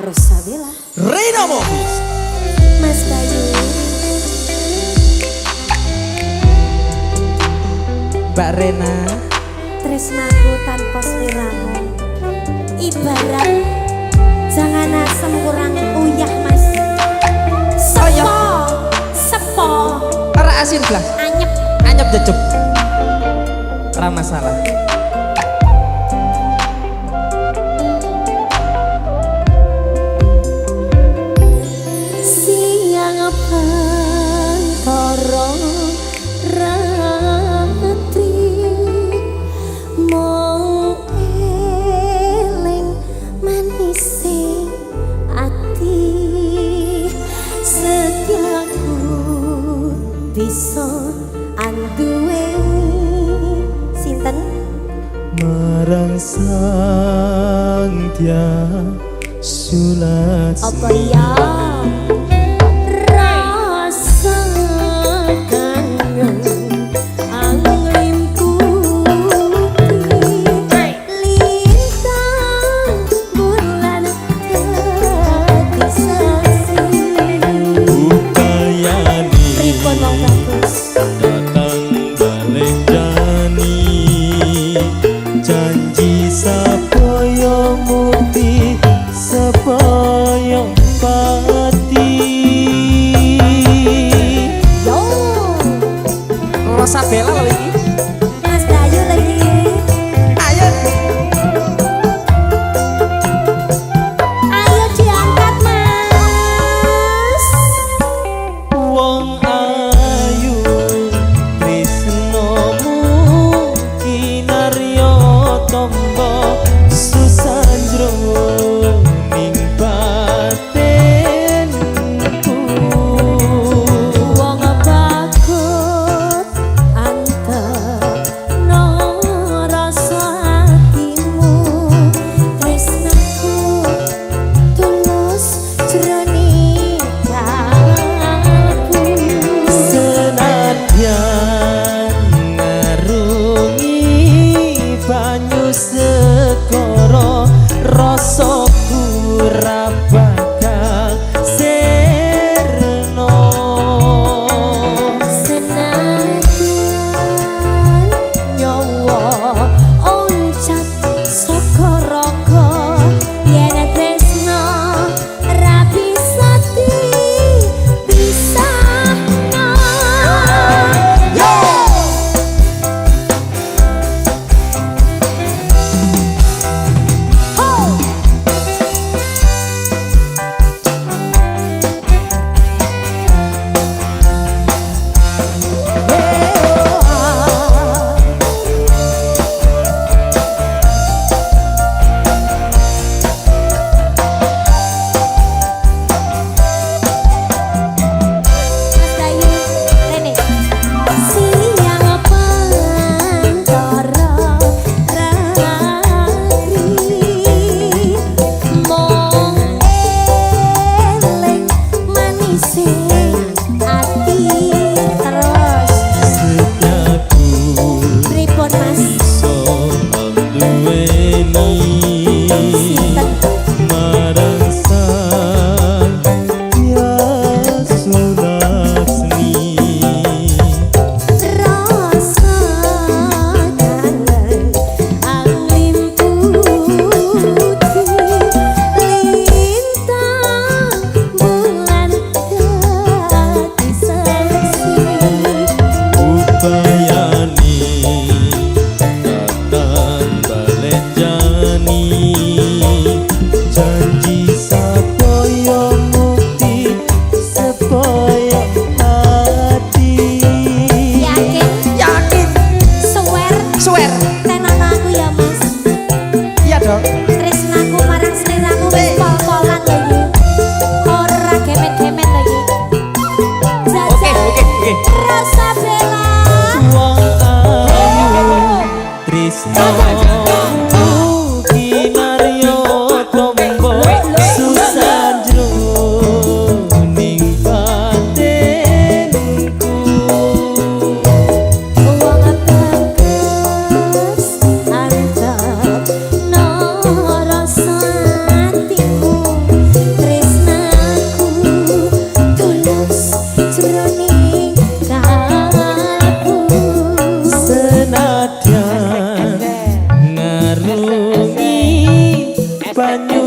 Rosabella, Reina Movis, Mas Bayu, Mbak Rena, tresnaku tanpa sliramu. Ibarat jangan asem kurang uyah Mas. Sepo, sepo. ora asin blas, Anyep. anyep jejuk. Ora masalah. Siang pantoro ratri mong eling manise ati setiaku bisa anduweni sinten Marang sang dia sulat. apa ya rasa kangen angin putih lintang bulan dadi saksi Upayani pripun wong bagus datang balik jani, janji sapaya mukti sapaya pati. yo Rosabella lho iki. Mas Bayu lagi Ayo. ayo diangkat Mas Wong ayu tresnomu kinarya tamba susandro ning batinku. wong bakut antep no rasa hatimu tresnaku tulus jroning kalbu Senadyan ngarungi banyu segara, rasaku ra bakal sirna. senadyan nyawa oncat saka raga yen tresna ra bisa dipisahna Mas Bayu, Rene. Siang pantoro ratri mong eling manise ati terus Setiaku pripun Mas iso nduweni sinten marang sang dia sulasni. rasa kangen angin putih lintang bulan dadi saksi Upayani datang balik jani, janji sapaya mukti sapaya hati. yakin Yakin, swear swear. tenan aku ya Mas Iya dong. tresnaku marang sliramu wis pol-polan lagi ora gemet-gemet lagi jajal Oke. Rosabella Wong ayu tresnomu kinarya tombo susandro ning batinku. wong bagus antep no rasa sunyi banyu